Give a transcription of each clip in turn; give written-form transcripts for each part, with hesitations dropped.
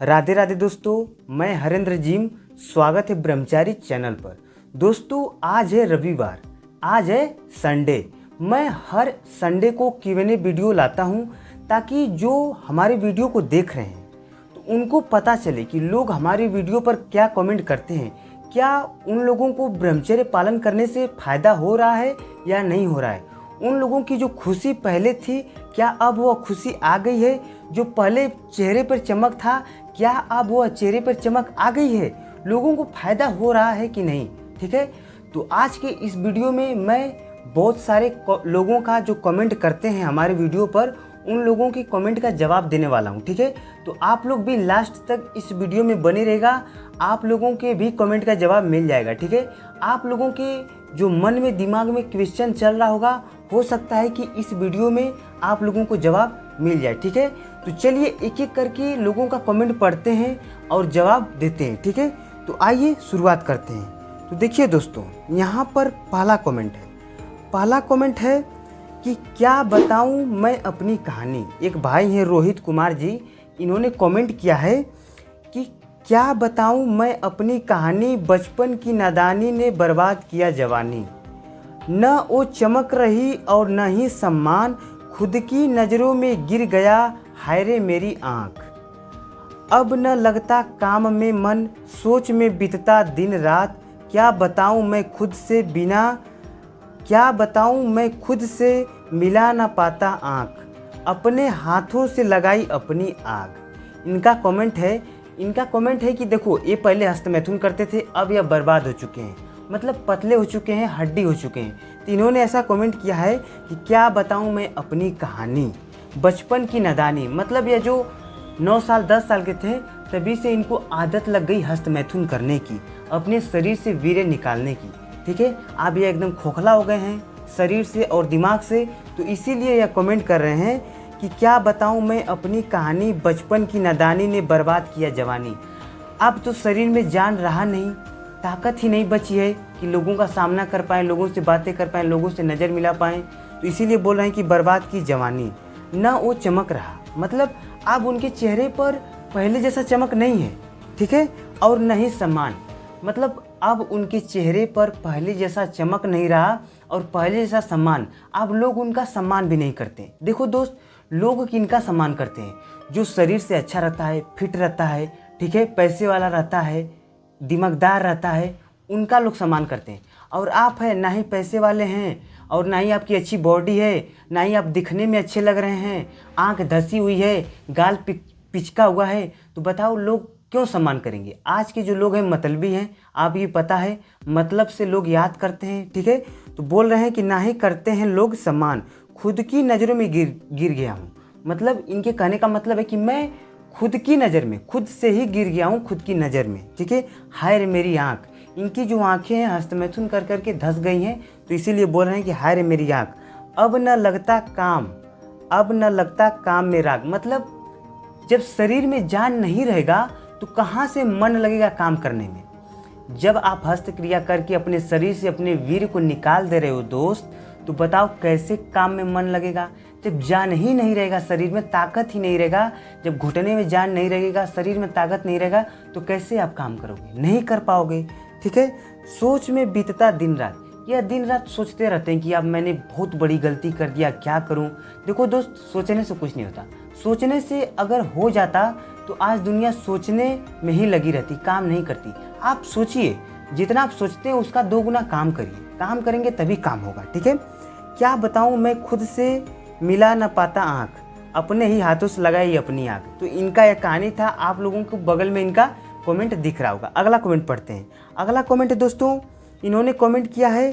राधे राधे दोस्तों, मैं हरेंद्र जिम। स्वागत है ब्रह्मचारी चैनल पर। दोस्तों आज है रविवार, आज है संडे। मैं हर संडे को Q&A वीडियो लाता हूं ताकि जो हमारे वीडियो को देख रहे हैं तो उनको पता चले कि लोग हमारी वीडियो पर क्या कमेंट करते हैं, क्या उन लोगों को ब्रह्मचर्य पालन करने से फ़ायदा हो रहा है या नहीं हो रहा है। उन लोगों की जो खुशी पहले थी, क्या अब वह खुशी आ गई है। जो पहले चेहरे पर चमक था, क्या अब वह चेहरे पर चमक आ गई है। लोगों को फ़ायदा हो रहा है कि नहीं। ठीक है, तो आज के इस वीडियो में मैं बहुत सारे लोगों का जो कमेंट करते हैं हमारे वीडियो पर, उन लोगों की कमेंट का जवाब देने वाला हूं। ठीक है, तो आप लोग भी लास्ट तक इस वीडियो में बने रहेगा, आप लोगों के भी कमेंट का जवाब मिल जाएगा। ठीक है, आप लोगों के जो मन में दिमाग में क्वेश्चन चल रहा होगा, हो सकता है कि इस वीडियो में आप लोगों को जवाब मिल जाए। ठीक है, तो चलिए एक एक करके लोगों का कमेंट पढ़ते हैं और जवाब देते हैं। ठीक है, तो आइए शुरुआत करते हैं। तो देखिए दोस्तों, यहाँ पर पहला कमेंट है कि क्या बताऊं मैं अपनी कहानी। एक भाई हैं रोहित कुमार जी, इन्होंने कमेंट किया है कि क्या बताऊं मैं अपनी कहानी, बचपन की नादानी ने बर्बाद किया जवानी। न वो चमक रही और न ही सम्मान, खुद की नज़रों में गिर गया हाय रे मेरी आँख। अब न लगता काम में मन, सोच में बीतता दिन रात। क्या बताऊं मैं खुद से मिला न पाता आँख, अपने हाथों से लगाई अपनी आग। इनका कमेंट है कि देखो, ये पहले हस्तमैथुन करते थे, अब यह बर्बाद हो चुके हैं, मतलब पतले हो चुके हैं, हड्डी हो चुके हैं। तो इन्होंने ऐसा कमेंट किया है कि क्या बताऊं मैं अपनी कहानी, बचपन की नादानी। मतलब ये जो 9 साल 10 साल के थे, तभी से इनको आदत लग गई हस्तमैथुन करने की, अपने शरीर से वीर्य निकालने की। ठीक है, अब ये एकदम खोखला हो गए हैं शरीर से और दिमाग से, तो इसीलिए यह कमेंट कर रहे हैं कि क्या बताऊं मैं अपनी कहानी, बचपन की नादानी ने बर्बाद किया जवानी। अब तो शरीर में जान रहा नहीं, ताकत ही नहीं बची है कि लोगों का सामना कर पाएँ, लोगों से बातें कर पाएँ, लोगों से नज़र मिला पाएँ। तो इसीलिए बोल रहे हैं कि बर्बाद की जवानी। न वो चमक रहा, मतलब अब उनके चेहरे पर पहले जैसा चमक नहीं है। ठीक है, और न ही सम्मान, मतलब अब उनके चेहरे पर पहले जैसा चमक नहीं रहा और पहले जैसा सम्मान। अब लोग उनका सम्मान भी नहीं करते। देखो दोस्त, लोग किनका सम्मान करते हैं? जो शरीर से अच्छा रहता है, फिट रहता है, ठीक है, पैसे वाला रहता है, दिमागदार रहता है, उनका लोग सम्मान करते हैं। और आप है ना ही पैसे वाले हैं और ना ही आपकी अच्छी बॉडी है, ना ही आप दिखने में अच्छे लग रहे हैं, आंख धसी हुई है, गाल पिचका हुआ है, तो बताओ लोग क्यों सम्मान करेंगे? आज के जो लोग हैं मतलबी हैं, आप ये पता है, मतलब से लोग याद करते हैं। ठीक है, तो बोल रहे हैं कि ना ही करते हैं लोग सम्मान, खुद की नज़रों में गिर गया हूँ। मतलब इनके कहने का मतलब है कि मैं खुद की नज़र में, खुद से ही गिर गया हूँ, खुद की नज़र में। ठीक है, हाय रे मेरी आँख। इनकी जो आँखें हैं हस्तमैथुन कर करके धस गई हैं, तो इसीलिए बोल रहे हैं कि हाय रे मेरी आँख। अब न लगता काम में राग। मतलब जब शरीर में जान नहीं रहेगा तो कहाँ से मन लगेगा काम करने में। जब आप हस्त क्रिया करके अपने शरीर से अपने वीर को निकाल दे रहे हो दोस्त, तो बताओ कैसे काम में मन लगेगा। जब जान ही नहीं रहेगा, शरीर में ताकत ही नहीं रहेगा, जब घुटने में जान नहीं रहेगा, शरीर में ताकत नहीं रहेगा, तो कैसे आप काम करोगे? नहीं कर पाओगे। ठीक है, सोच में बीतता दिन रात। यह दिन रात सोचते रहते हैं कि अब मैंने बहुत बड़ी गलती कर दिया, क्या करूं। देखो दोस्त, सोचने से कुछ नहीं होता। सोचने से अगर हो जाता तो आज दुनिया सोचने में ही लगी रहती, काम नहीं करती। आप सोचिए, जितना आप सोचते हैं उसका 2 गुना काम करिए, काम करेंगे तभी काम होगा। ठीक है, क्या बताऊं मैं खुद से मिला न पाता आँख, अपने ही हाथों से लगाई अपनी आग। तो इनका यह कहानी था, आप लोगों को बगल में इनका कमेंट दिख रहा होगा। अगला कमेंट पढ़ते हैं। अगला कमेंट है दोस्तों, इन्होंने कमेंट किया है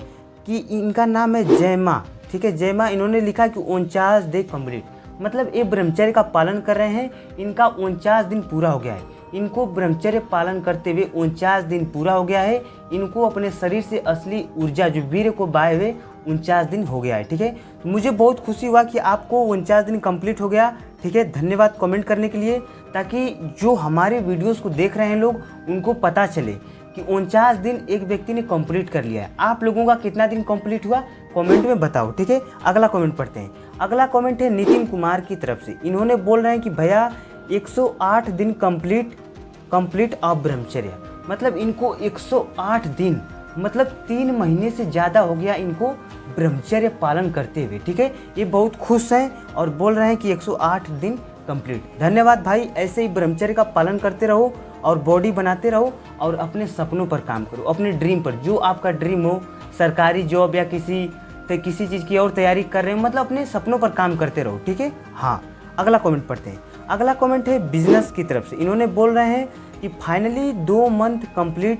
कि इनका नाम है जयमा। ठीक है, जयमा, इन्होंने लिखा कि 49 डे कंप्लीट, मतलब ये ब्रह्मचर्य का पालन कर रहे हैं, इनका 49 दिन पूरा हो गया है। इनको ब्रह्मचर्य पालन करते हुए 49 दिन पूरा हो गया है। इनको अपने शरीर से असली ऊर्जा, जो वीर्य को बाए हुए 49 दिन हो गया है। ठीक है, तो मुझे बहुत खुशी हुआ कि आपको 49 दिन कंप्लीट हो गया। ठीक है, धन्यवाद कमेंट करने के लिए, ताकि जो हमारे वीडियोस को देख रहे हैं लोग, उनको पता चले कि 49 दिन एक व्यक्ति ने कंप्लीट कर लिया है। आप लोगों का कितना दिन कंप्लीट हुआ कमेंट में बताओ। ठीक है, अगला कमेंट पढ़ते हैं। अगला कमेंट है नितिन कुमार की तरफ से। इन्होंने बोल रहे हैं कि भैया 108 दिन कंप्लीट ऑफ ब्रह्मचर्य, मतलब इनको 108 दिन मतलब 3 महीने से ज़्यादा हो गया इनको ब्रह्मचर्य पालन करते हुए। ठीक है, ये बहुत खुश हैं और बोल रहे हैं कि 108 दिन कंप्लीट। धन्यवाद भाई, ऐसे ही ब्रह्मचर्य का पालन करते रहो और बॉडी बनाते रहो और अपने सपनों पर काम करो, अपने ड्रीम पर, जो आपका ड्रीम हो, सरकारी जॉब या किसी चीज़ की और तैयारी कर रहे हो, मतलब अपने सपनों पर काम करते रहो। ठीक है। हाँ, अगला कमेंट पढ़ते हैं। अगला कमेंट है बिजनेस की तरफ से। इन्होंने बोल रहे हैं कि finally 2 month complete,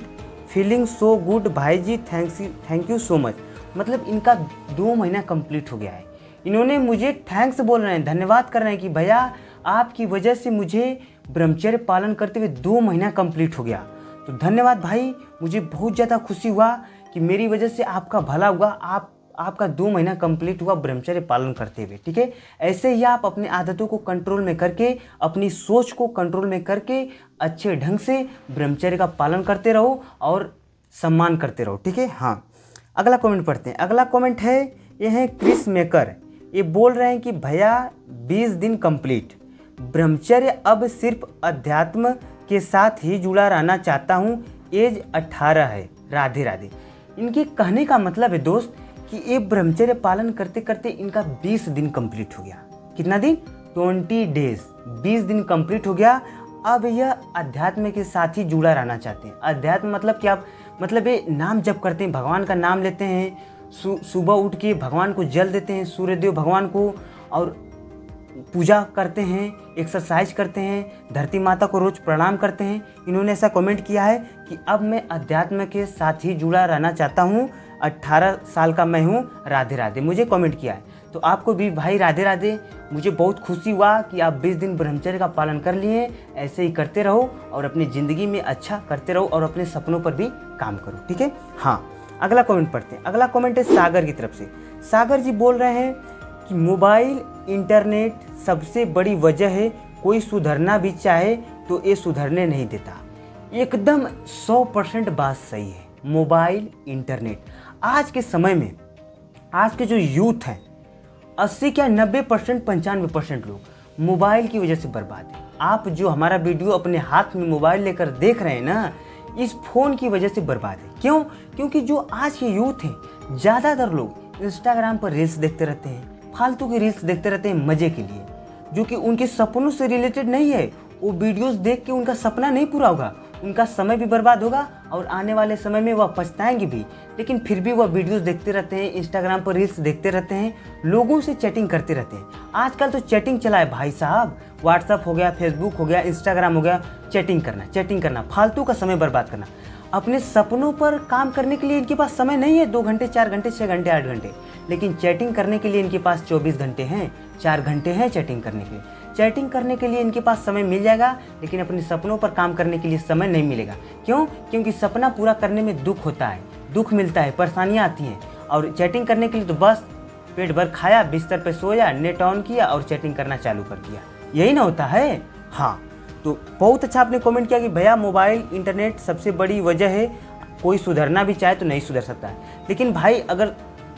feeling so good भाई जी, थैंक यू सो मच। मतलब इनका 2 महीना कंप्लीट हो गया है। इन्होंने मुझे थैंक्स बोल रहे हैं, धन्यवाद कर रहे हैं कि भैया आपकी वजह से मुझे ब्रह्मचर्य पालन करते हुए 2 महीना कंप्लीट हो गया। तो धन्यवाद भाई, मुझे बहुत ज़्यादा खुशी हुआ कि मेरी वजह से आपका भला हुआ, आपका 2 महीना कंप्लीट हुआ ब्रह्मचर्य पालन करते हुए। ठीक है, ऐसे ही आप अपनी आदतों को कंट्रोल में करके, अपनी सोच को कंट्रोल में करके अच्छे ढंग से ब्रह्मचर्य का पालन करते रहो और सम्मान करते रहो। ठीक है। हाँ, अगला कमेंट पढ़ते हैं। अगला कमेंट है, ये है क्रिस मेकर। ये बोल रहे हैं कि भैया 20 दिन कंप्लीट ब्रह्मचर्य, अब सिर्फ अध्यात्म के साथ ही जुड़ा रहना चाहता हूँ, एज 18 है, राधे राधे। इनके कहने का मतलब है दोस्त कि ये ब्रह्मचर्य पालन करते करते इनका 20 दिन कंप्लीट हो गया। कितना दिन? 20 डेज, 20 दिन कंप्लीट हो गया। अब यह अध्यात्म के साथ ही जुड़ा रहना चाहते हैं। अध्यात्म मतलब क्या? मतलब ये नाम जप करते हैं, भगवान का नाम लेते हैं, सुबह उठ के भगवान को जल देते हैं, सूर्यदेव भगवान को, और पूजा करते हैं, एक्सरसाइज करते हैं, धरती माता को रोज प्रणाम करते हैं। इन्होंने ऐसा कमेंट किया है कि अब मैं अध्यात्म के साथ ही जुड़ा रहना चाहता हूँ, 18 साल का मैं हूँ, राधे राधे, मुझे कमेंट किया है। तो आपको भी भाई राधे राधे। मुझे बहुत खुशी हुआ कि आप 20 दिन ब्रह्मचर्य का पालन कर लिए। ऐसे ही करते रहो और अपनी ज़िंदगी में अच्छा करते रहो और अपने सपनों पर भी काम करो। ठीक है। हाँ, अगला कमेंट पढ़ते हैं। अगला कमेंट है सागर की तरफ से। सागर जी बोल रहे हैं कि मोबाइल इंटरनेट सबसे बड़ी वजह है, कोई सुधरना भी चाहे तो ये सुधरने नहीं देता। एकदम 100% बात सही है। मोबाइल इंटरनेट आज के समय में, आज के जो यूथ हैं, 80 क्या 90% 95% लोग मोबाइल की वजह से बर्बाद है। आप जो हमारा वीडियो अपने हाथ में मोबाइल लेकर देख रहे हैं ना, इस फ़ोन की वजह से बर्बाद है। क्यों? क्योंकि जो आज के यूथ हैं, ज़्यादातर लोग इंस्टाग्राम पर रील्स देखते रहते हैं, फालतू की रील्स देखते रहते हैं मज़े के लिए, जो कि उनके सपनों से रिलेटेड नहीं है। वो वीडियोस देख के उनका सपना नहीं पूरा होगा, उनका समय भी बर्बाद होगा और आने वाले समय में वह पछताएंगे भी। लेकिन फिर भी वह वीडियोस देखते रहते हैं, इंस्टाग्राम पर रील्स देखते रहते हैं, लोगों से चैटिंग करते रहते हैं। आजकल तो चैटिंग चला है भाई साहब, व्हाट्सअप हो गया, फेसबुक हो गया, इंस्टाग्राम हो गया, चैटिंग करना, फालतू का समय बर्बाद करना। अपने सपनों पर काम करने के लिए इनके पास समय नहीं है 2 घंटे, 4 घंटे, 6 घंटे, 8 घंटे, लेकिन चैटिंग करने के लिए इनके पास 24 घंटे हैं, 4 घंटे हैं चैटिंग करने के लिए। चैटिंग करने के लिए इनके पास समय मिल जाएगा, लेकिन अपने सपनों पर काम करने के लिए समय नहीं मिलेगा। क्यों? क्योंकि सपना पूरा करने में दुख होता है, दुख मिलता है, परेशानियाँ आती हैं। और चैटिंग करने के लिए तो बस पेट भर खाया, बिस्तर पे सोया, नेट ऑन किया और चैटिंग करना चालू कर दिया, यही ना होता है। हाँ, तो बहुत अच्छा आपने कमेंट किया कि भैया मोबाइल इंटरनेट सबसे बड़ी वजह है, कोई सुधरना भी चाहे तो नहीं सुधर सकता है। लेकिन भाई अगर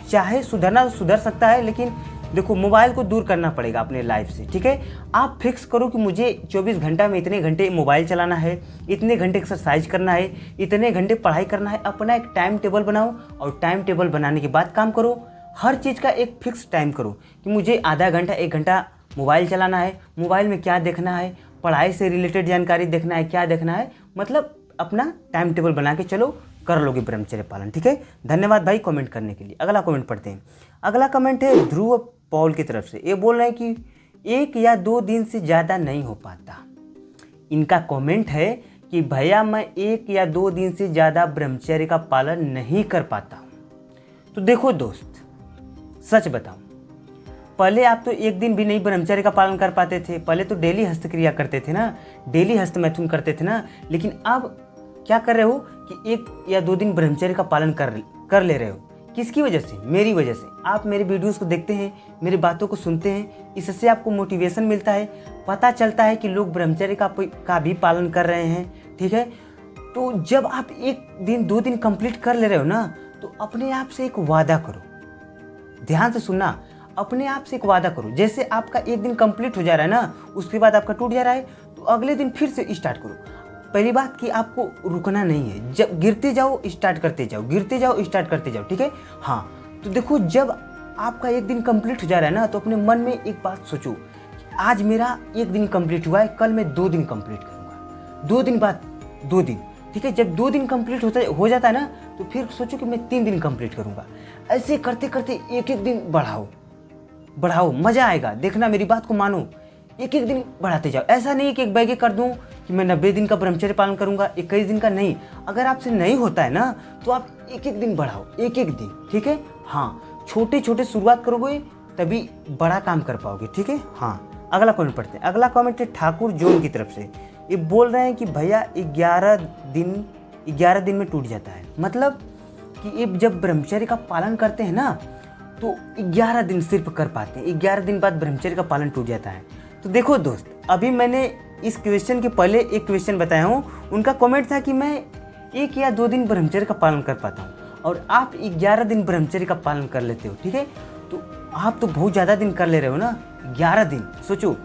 चाहे सुधरना तो सुधर सकता है, लेकिन देखो मोबाइल को दूर करना पड़ेगा अपने लाइफ से। ठीक है, आप फिक्स करो कि मुझे 24 घंटा में इतने घंटे मोबाइल चलाना है, इतने घंटे एक्सरसाइज करना है, इतने घंटे पढ़ाई करना है। अपना एक टाइम टेबल बनाओ और टाइम टेबल बनाने के बाद काम करो। हर चीज़ का एक फिक्स टाइम करो कि मुझे आधा घंटा 1 घंटा मोबाइल चलाना है, मोबाइल में क्या देखना है, पढ़ाई से रिलेटेड जानकारी देखना है, क्या देखना है, मतलब अपना टाइम टेबल बना के चलो, कर लोगे ब्रह्मचर्य पालन। ठीक है, धन्यवाद भाई कमेंट करने के लिए। अगला कमेंट पढ़ते हैं। अगला कमेंट है ध्रुव पॉल की तरफ से। ये बोल रहे हैं कि 1 या 2 दिन से ज़्यादा नहीं हो पाता। इनका कमेंट है कि भैया मैं 1 या 2 दिन से ज़्यादा ब्रह्मचर्य का पालन नहीं कर पाता हूँ। तो देखो दोस्त, सच बताऊँ, पहले आप तो 1 दिन भी नहीं ब्रह्मचर्य का पालन कर पाते थे। पहले तो डेली हस्तक्रिया करते थे ना, डेली हस्तमैथुन करते थे ना। लेकिन अब क्या कर रहे हो कि 1 या 2 दिन ब्रह्मचर्य का पालन कर ले रहे हो। किसकी वजह से? मेरी वजह से। आप मेरे वीडियोस को देखते हैं, मेरी बातों को सुनते हैं, इससे आपको मोटिवेशन मिलता है, पता चलता है कि लोग ब्रह्मचर्य का भी पालन कर रहे हैं। ठीक है, तो जब आप 1 दिन 2 दिन कंप्लीट कर ले रहे हो ना, तो अपने आप से एक वादा करो, ध्यान से सुनना, अपने आप से एक वादा करो। जैसे आपका एक दिन कंप्लीट हो जा रहा है ना, उसके बाद आपका टूट जा रहा है, तो अगले दिन फिर से स्टार्ट करो। पहली बात कि आपको रुकना नहीं है, जब गिरते जाओ स्टार्ट करते जाओ, गिरते जाओ स्टार्ट करते जाओ, ठीक है। हाँ, तो देखो जब आपका एक दिन कंप्लीट हो जा रहा है ना, तो अपने मन में एक बात सोचो, आज मेरा एक दिन कंप्लीट हुआ है, कल मैं 2 दिन कंप्लीट करूँगा, 2 दिन बाद 2 दिन, ठीक है। जब 2 दिन कंप्लीट हो जाता है ना, तो फिर सोचो कि मैं 3 दिन कंप्लीट करूँगा। ऐसे करते करते एक एक दिन बढ़ाओ, मज़ा आएगा। देखना, मेरी बात को मानो, एक एक दिन बढ़ाते जाओ। ऐसा नहीं कि एक बैगे कर दूं कि मैं 90 दिन का ब्रह्मचर्य पालन करूंगा, 21 दिन का नहीं। अगर आपसे नहीं होता है ना, तो आप एक एक दिन बढ़ाओ, एक एक दिन, ठीक है। हाँ, छोटे छोटे शुरुआत करोगे तभी बड़ा काम कर पाओगे, ठीक है। हाँ, अगला कमेंट पढ़ते हैं। अगला कमेंट है ठाकुर जोन की तरफ से। ये बोल रहे हैं कि भैया 11 दिन में टूट जाता है। मतलब कि ये जब ब्रह्मचर्य का पालन करते हैं ना, तो 11 दिन सिर्फ कर पाते हैं, 11 दिन बाद ब्रह्मचर्य का पालन टूट जाता है। तो देखो दोस्त, अभी मैंने इस क्वेश्चन के पहले एक क्वेश्चन बताया हूँ, उनका कमेंट था कि मैं 1 या 2 दिन ब्रह्मचर्य का पालन कर पाता हूँ, और आप 11 दिन ब्रह्मचर्य का पालन कर लेते हो, ठीक है। तो आप तो बहुत ज़्यादा दिन कर ले रहे हो ना, 11 दिन। सोचो,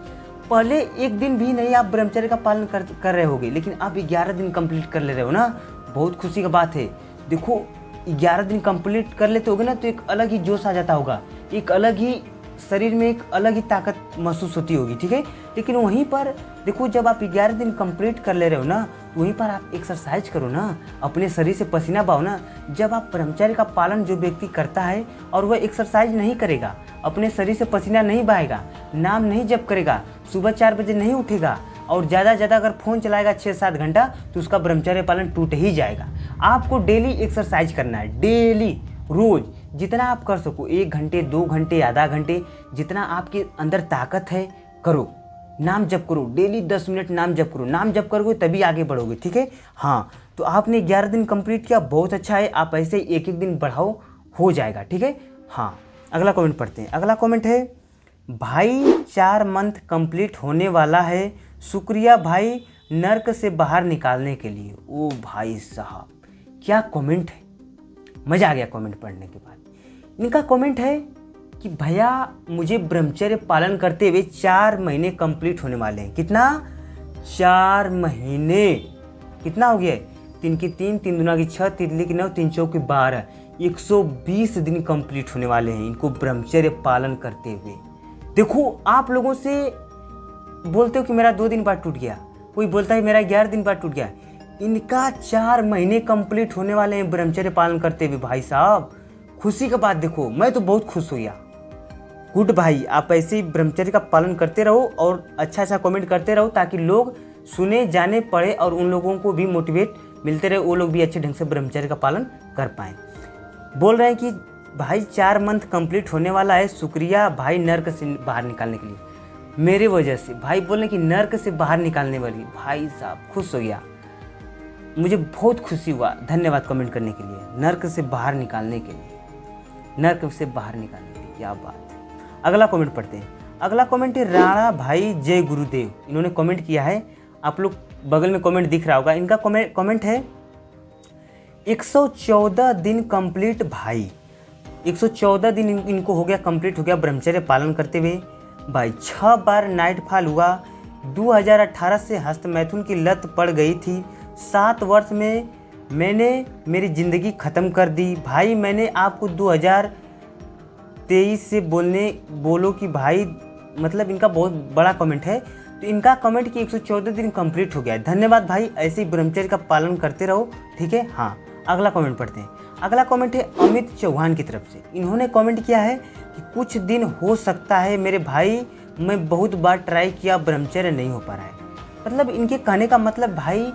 पहले एक दिन भी नहीं आप ब्रह्मचर्य का पालन कर रहे होगे, लेकिन आप 11 दिन कंप्लीट कर ले रहे हो ना, बहुत खुशी का बात है। देखो, 11 दिन कंप्लीट कर लेते होगे ना, तो एक अलग ही जोश आ जाता होगा, एक अलग ही शरीर में एक अलग ही ताकत महसूस होती होगी, ठीक है। लेकिन वहीं पर देखो, जब आप 11 दिन कंप्लीट कर ले रहे हो ना, वहीं पर आप एक्सरसाइज करो ना, अपने शरीर से पसीना बहाओ ना। जब आप ब्रह्मचर्य का पालन जो व्यक्ति करता है और वह एक्सरसाइज नहीं करेगा, अपने शरीर से पसीना नहीं बहाएगा, नाम नहीं जप करेगा, सुबह 4 बजे नहीं उठेगा, और ज़्यादा अगर फ़ोन चलाएगा 6-7 घंटा, तो उसका ब्रह्मचर्य पालन टूट ही जाएगा। आपको डेली एक्सरसाइज करना है, डेली, रोज़, जितना आप कर सको, 1 घंटे, 2 घंटे, आधा घंटे, जितना आपके अंदर ताकत है करो। नाम जप करो, डेली 10 मिनट नाम जप करो। नाम जप करोगे तभी आगे बढ़ोगे, ठीक है। हाँ, तो आपने 11 दिन कंप्लीट किया, बहुत अच्छा है। आप ऐसे एक एक दिन बढ़ाओ, हो जाएगा, ठीक है। हाँ, अगला कमेंट पढ़ते हैं। अगला कमेंट है, भाई 4 मंथ कंप्लीट होने वाला है, शुक्रिया भाई नर्क से बाहर निकालने के लिए। ओ भाई साहब, क्या कमेंट है, मज़ा आ गया कमेंट पढ़ने के बाद। इनका कमेंट है कि भैया मुझे ब्रह्मचर्य पालन करते हुए 4 महीने कंप्लीट होने वाले हैं। कितना? 4 महीने। कितना हो गया? 3 की 3, 3 दूना की 6, 3 तिल्ली की 9, 3 चौक की 12, 120 दिन कंप्लीट होने वाले हैं इनको ब्रह्मचर्य पालन करते हुए। देखो, आप लोगों से बोलते हो कि मेरा 2 दिन बाद टूट गया, कोई बोलता है मेरा 11 दिन बाद टूट गया। इनका 4 महीने कंप्लीट होने वाले हैं ब्रह्मचर्य पालन करते हुए। भाई साहब, खुशी का बात देखो, मैं तो बहुत खुश हो गया। गुड भाई, आप ऐसे ही ब्रह्मचर्य का पालन करते रहो और अच्छा कमेंट करते रहो, ताकि लोग सुने, जाने, पढ़े और उन लोगों को भी मोटिवेट मिलते रहे, वो लोग भी अच्छे ढंग से ब्रह्मचर्य का पालन कर पाएँ। बोल रहे हैं कि भाई 4 मंथ कंप्लीट होने वाला है, शुक्रिया भाई नर्क से बाहर निकालने के लिए। मेरे वजह से भाई बोले कि नर्क से बाहर निकालने वाली। भाई साहब, खुश हो गया, मुझे बहुत खुशी हुआ। धन्यवाद कमेंट करने के लिए। नर्क से बाहर निकालने के लिए, नर्क से बाहर निकालने के लिए, क्या बात है। अगला कमेंट पढ़ते हैं। अगला कमेंट है राणा भाई जय गुरुदेव। इन्होंने कमेंट किया है, आप लोग बगल में कमेंट दिख रहा होगा। इनका कमेंट है 114 दिन कंप्लीट भाई। 114 दिन इनको हो गया, कंप्लीट हो गया ब्रह्मचर्य पालन करते हुए। भाई 6 बार नाइट फॉल हुआ। 2018 से हस्त मैथुन की लत पड़ गई थी। 7 वर्ष में मैंने मेरी ज़िंदगी ख़त्म कर दी। भाई मैंने आपको 2023 से बोलो कि भाई, मतलब इनका बहुत बड़ा कमेंट है। तो इनका कमेंट कि 114 दिन कंप्लीट हो गया। धन्यवाद भाई, ऐसे ही ब्रह्मचर्य का पालन करते रहो, ठीक है। हाँ, अगला कमेंट पढ़ते हैं। अगला कमेंट है अमित चौहान की तरफ से। इन्होंने कमेंट किया है कि कुछ दिन हो सकता है मेरे भाई, मैं बहुत बार ट्राई किया, ब्रह्मचर्य नहीं हो पा रहा है। मतलब इनके कहने का मतलब भाई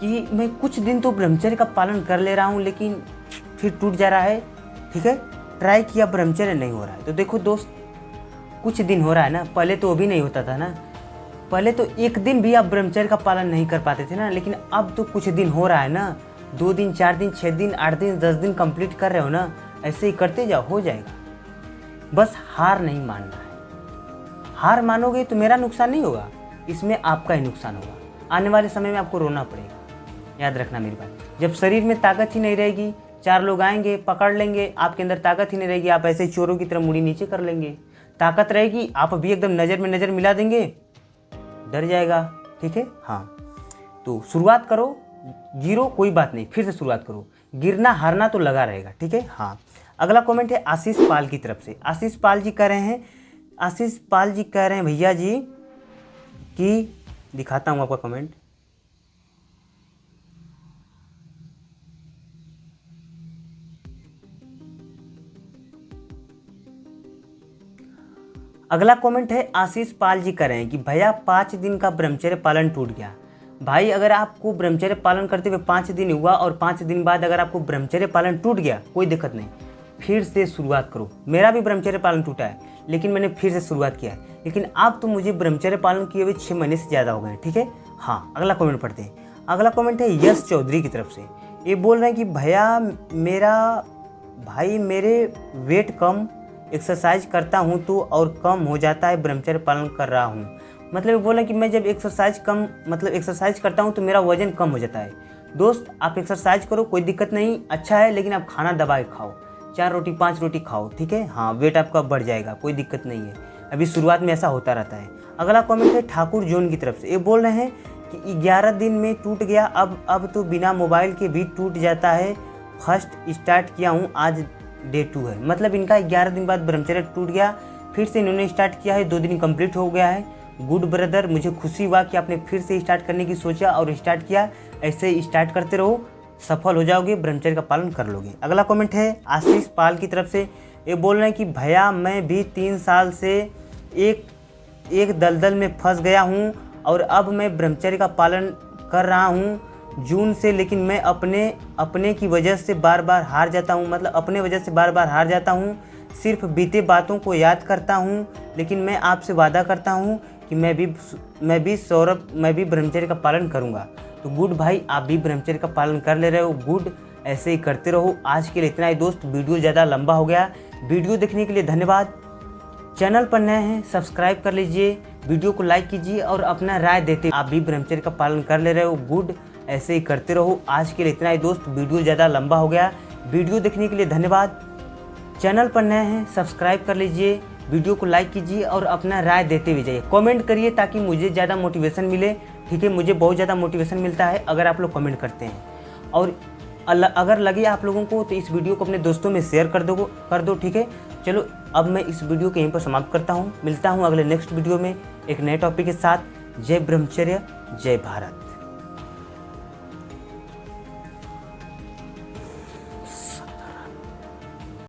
कि मैं कुछ दिन तो ब्रह्मचर्य का पालन कर ले रहा हूँ, लेकिन फिर टूट जा रहा है, ठीक है। ट्राई किया, ब्रह्मचर्य नहीं हो रहा है। तो देखो दोस्त, कुछ दिन हो रहा है ना, पहले तो वो भी नहीं होता था ना। पहले तो एक दिन भी आप ब्रह्मचर्य का पालन नहीं कर पाते थे ना, लेकिन अब तो कुछ दिन हो रहा है ना। 2 दिन, 4 दिन, 6 दिन, 8 दिन, 10 दिन कंप्लीट कर रहे हो ना, ऐसे ही करते जाओ, हो जाएगा। बस हार नहीं मानना है। हार मानोगे तो मेरा नुकसान नहीं होगा, इसमें आपका ही नुकसान होगा। आने वाले समय में आपको रोना पड़ेगा, याद रखना मेरी बात। जब शरीर में ताकत ही नहीं रहेगी, 4 लोग आएंगे, पकड़ लेंगे, आपके अंदर ताकत ही नहीं रहेगी, आप ऐसे चोरों की तरह मुड़ी नीचे कर लेंगे। ताकत रहेगी, आप भी एकदम नज़र में नज़र मिला देंगे, डर जाएगा। ठीक है, हाँ। तो शुरुआत करो, गिरो कोई बात नहीं, फिर से शुरुआत करो, गिरना हारना तो लगा रहेगा। ठीक है, हाँ। अगला कमेंट है आशीष पाल की तरफ से। आशीष पाल जी कह रहे हैं भैया जी कि दिखाता हूँ आपका कमेंट। अगला कमेंट है आशीष पाल जी कह रहे हैं कि भैया 5 दिन का ब्रह्मचर्य पालन टूट गया। भाई अगर आपको ब्रह्मचर्य पालन करते हुए 5 दिन हुआ और 5 दिन बाद अगर आपको ब्रह्मचर्य पालन टूट गया, कोई दिक्कत नहीं, फिर से शुरुआत करो। मेरा भी ब्रह्मचर्य पालन टूटा है, लेकिन मैंने फिर से शुरुआत किया है। लेकिन अब तो मुझे ब्रह्मचर्य पालन किए हुए 6 महीने से ज़्यादा हो गए हैं। ठीक है, हाँ। अगला कमेंट पढ़ते हैं। अगला कमेंट है यश चौधरी की तरफ से। ये बोल रहे हैं कि भैया मेरे वेट कम, एक्सरसाइज करता हूँ तो और कम हो जाता है, ब्रह्मचर्य पालन कर रहा हूँ। मतलब बोला कि मैं जब एक्सरसाइज करता हूँ तो मेरा वजन कम हो जाता है। दोस्त आप एक्सरसाइज करो, कोई दिक्कत नहीं, अच्छा है, लेकिन आप खाना दबा के खाओ, 4 रोटी 5 रोटी खाओ। ठीक है, हाँ, वेट आपका बढ़ जाएगा, कोई दिक्कत नहीं है। अभी शुरुआत में ऐसा होता रहता है। अगला कमेंट है ठाकुर जोन की तरफ से। ये बोल रहे हैं कि 11 दिन में टूट गया, अब तो बिना मोबाइल के भी टूट जाता है। फर्स्ट स्टार्ट किया हूँ, आज डे 2 है। मतलब इनका 11 दिन बाद ब्रह्मचर्य टूट गया, फिर से इन्होंने स्टार्ट किया है, 2 दिन कंप्लीट हो गया है। गुड ब्रदर, मुझे खुशी हुआ कि आपने फिर से स्टार्ट करने की सोचा और स्टार्ट किया। ऐसे स्टार्ट करते रहो, सफल हो जाओगे, ब्रह्मचर्य का पालन कर लोगे। अगला कमेंट है आशीष पाल की तरफ से। ये बोल रहे हैं कि भैया मैं भी 3 साल से एक दलदल में फंस गया हूँ और अब मैं ब्रह्मचर्य का पालन कर रहा हूँ जून से, लेकिन मैं अपने की वजह से बार बार हार जाता हूँ। मतलब अपने वजह से बार बार हार जाता हूँ, सिर्फ बीते बातों को याद करता हूँ। लेकिन मैं आपसे वादा करता हूँ कि मैं भी ब्रह्मचर्य का पालन करूँगा। तो गुड भाई, आप भी ब्रह्मचर्य का पालन कर ले रहे हो, गुड, ऐसे ही करते रहो। आज के लिए इतना ही दोस्त, वीडियो ज़्यादा लंबा हो गया। वीडियो देखने के लिए धन्यवाद। चैनल पर नए हैं सब्सक्राइब कर लीजिए, वीडियो को लाइक कीजिए और अपना राय देते आप भी ब्रह्मचर्य का पालन कर ले रहे हो, गुड, ऐसे ही करते रहो। आज के लिए इतना ही दोस्त, वीडियो ज़्यादा लंबा हो गया। वीडियो देखने के लिए धन्यवाद। चैनल पर नए हैं सब्सक्राइब कर लीजिए, वीडियो को लाइक कीजिए और अपना राय देते हुए जाइए, कमेंट करिए ताकि मुझे ज़्यादा मोटिवेशन मिले। ठीक है, मुझे बहुत ज़्यादा मोटिवेशन मिलता है अगर आप लोग कमेंट करते हैं। और अगर लगे आप लोगों को तो इस वीडियो को अपने दोस्तों में शेयर कर दो। ठीक है, चलो अब मैं इस वीडियो को यहीं पर समाप्त करता हूँ। मिलता हूँ अगले नेक्स्ट वीडियो में एक नए टॉपिक के साथ। जय ब्रह्मचर्य, जय भारत।